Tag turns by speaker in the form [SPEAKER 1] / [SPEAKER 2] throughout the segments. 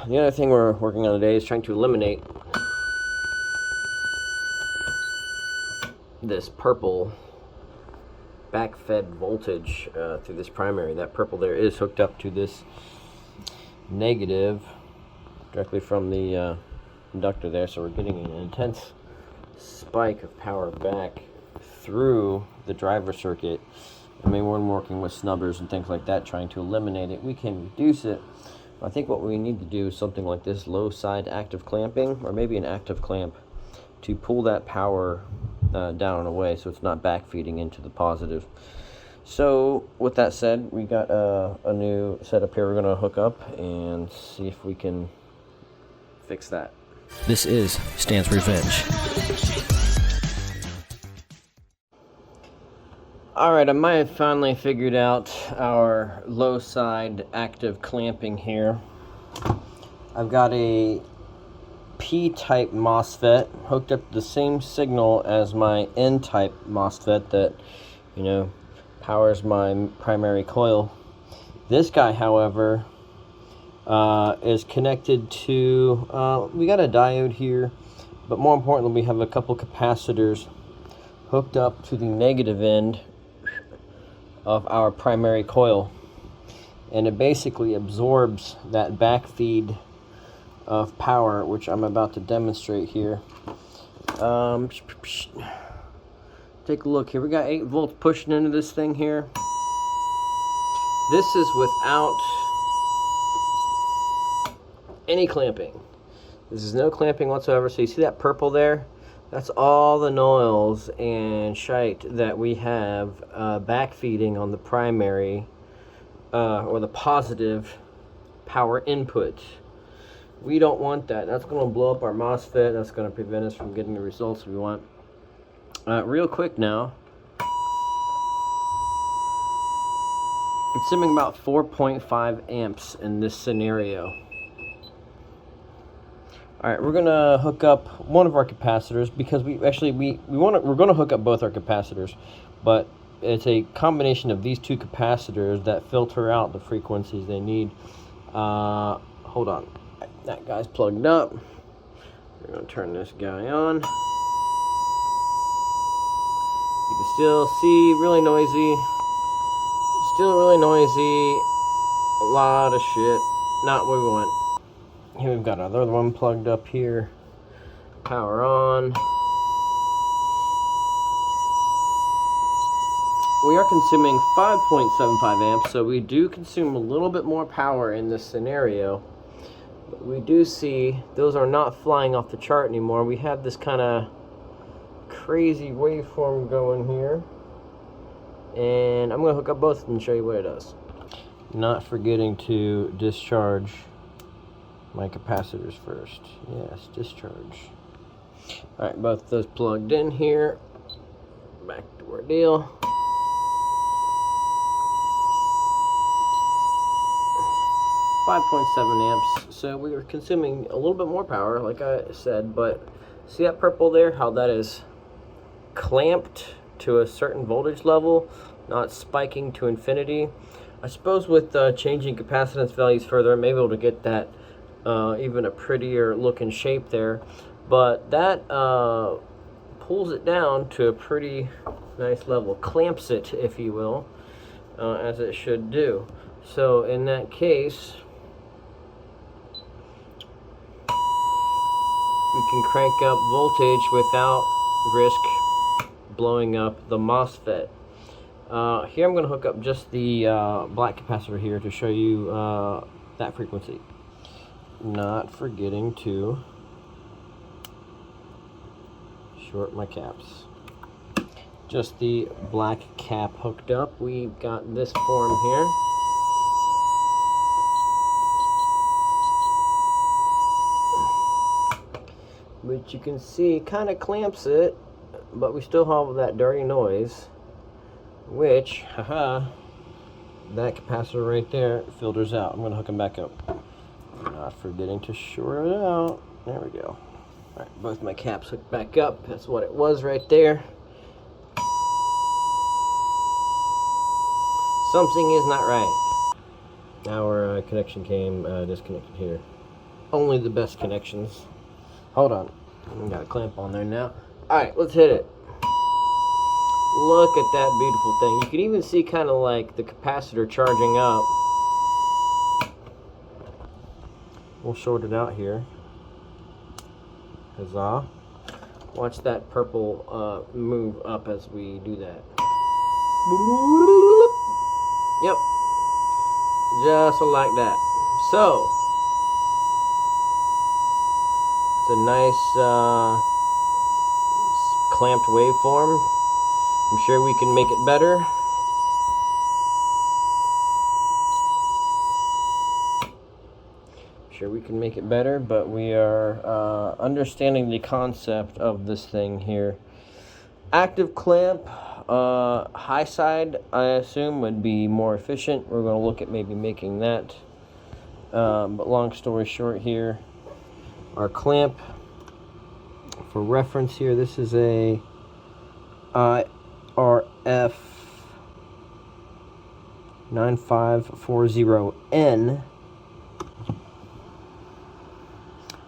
[SPEAKER 1] the other thing we're working on today is trying to eliminate this purple back-fed voltage through this primary. That purple there is hooked up to this negative directly from the inductor there, so we're getting an intense spike of power back through the driver circuit. I mean, when working with snubbers and things like that, trying to eliminate it, we can reduce it. I think what we need to do is something like this, low side active clamping, or maybe an active clamp, to pull that power down and away so it's not back feeding into the positive. So with that said, we got a new setup here we're going to hook up and see if we can fix that.
[SPEAKER 2] This is Stan's Revenge.
[SPEAKER 1] Alright, I might have finally figured out our low side active clamping here. I've got a P-type Mosfet hooked up to the same signal as my N-type Mosfet that, you know, powers my primary coil. This guy, however, is connected to, we got a diode here, but more importantly, we have a couple capacitors hooked up to the negative end of our primary coil, and it basically absorbs that back feed of power, which I'm about to demonstrate here. Take a look here. We got 8 volts pushing into this thing here. This is without any clamping. This is no clamping whatsoever. So you see that purple there? That's all the noise and shite that we have backfeeding on the primary or the positive power input. We don't want that. That's going to blow up our MOSFET. That's going to prevent us from getting the results we want. Real quick now, consuming about 4.5 amps in this scenario. Alright, we're gonna hook up one of our capacitors because we're gonna hook up both our capacitors, but it's a combination of these two capacitors that filter out the frequencies they need. Hold on, that guy's plugged up. We're gonna turn this guy on. You can still see really noisy. Still really noisy. A lot of shit. Not what we want. Here we've got another one plugged up here. Power on. We are consuming 5.75 amps, so we do consume a little bit more power in this scenario. But we do see those are not flying off the chart anymore. We have this kind of crazy waveform going here. And I'm going to hook up both of them and show you what it does. Not forgetting to discharge my capacitors first. Yes, discharge. Alright, both those plugged in here. Back to our deal. .7 amps. So we are consuming a little bit more power, like I said, but see that purple there? How that is clamped to a certain voltage level, not spiking to infinity. I suppose with changing capacitance values further, I may be able to get that even a prettier looking shape there, but that pulls it down to a pretty nice level, clamps it, if you will, as it should do. So in that case, we can crank up voltage without risk blowing up the MOSFET. Here I'm going to hook up just the black capacitor here to show you that frequency. Not forgetting to short my caps. Just the black cap hooked up. We've got this form here. Which you can see kind of clamps it, but we still have that dirty noise, which, haha, that capacitor right there filters out. I'm going to hook them back up. Not forgetting to short it out. There we go. Alright, both my caps hooked back up. That's what it was right there. Something is not right. Our connection came disconnected here. only the best connections. Hold on. We got a clamp on there now. Alright, let's hit it. Look at that beautiful thing. You can even see kind of like the capacitor charging up. We'll short it out here. Huzzah. Watch that purple move up as we do that. Yep. Just like that. So, it's a nice clamped waveform. I'm sure we can make it better. But we are understanding the concept of this thing here. Active clamp, high side, I assume, would be more efficient. We're going to look at maybe making that. But long story short here, our clamp, for reference here, this is a IRF 9540N,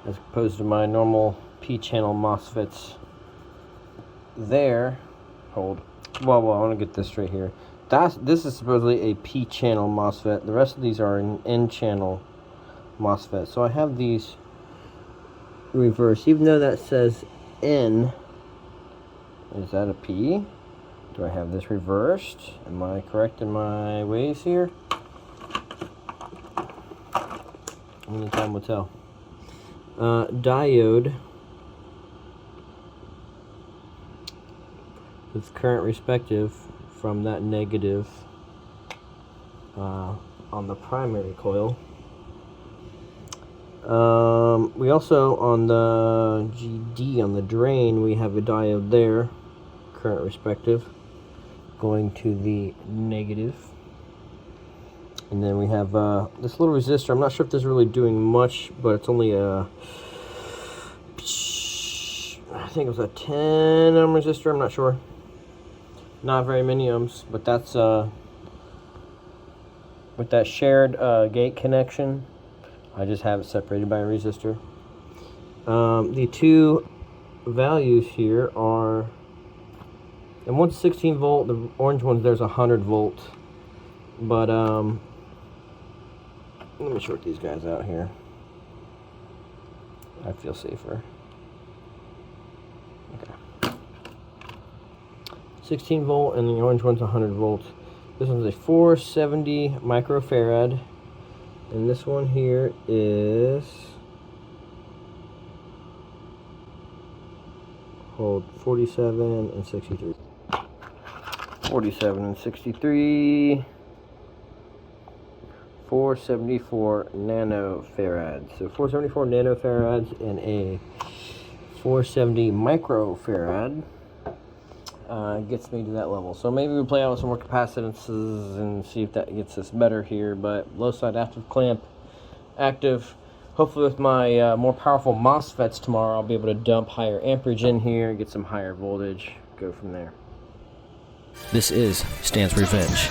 [SPEAKER 1] as opposed to my normal P-channel Mosfets there. Well, I want to get this straight here. This is supposedly a P-channel Mosfet. The rest of these are an N-channel Mosfet. So I have these reversed, even though that says N. Is that a P? Do I have this reversed? Am I correct in my ways here? Only time will tell. Diode with current respective from that negative on the primary coil. We also, on the GD, on the drain, we have a diode there, current respective, going to the negative. And then we have this little resistor. I'm not sure if this is really doing much, but it's only a, I think it was a 10 ohm resistor, I'm not sure. Not very many ohms, but that's with that shared gate connection. I just have it separated by a resistor. The two values here are, and one's 16 volt, the orange one there's 100 volt. But let me short these guys out here. I feel safer. Okay. 16 volt, and the orange one's 100 volts. This one's a 470 microfarad, and this one here is, hold, 47 and 63. 47 and 63. 474 nanofarads. So 474 nanofarads and a 470 microfarad gets me to that level. So maybe we play out with some more capacitances and see if that gets us better here. But low side active clamp, active. Hopefully with my more powerful MOSFETs tomorrow, I'll be able to dump higher amperage in here, get some higher voltage, go from there.
[SPEAKER 2] This is Stan's Revenge.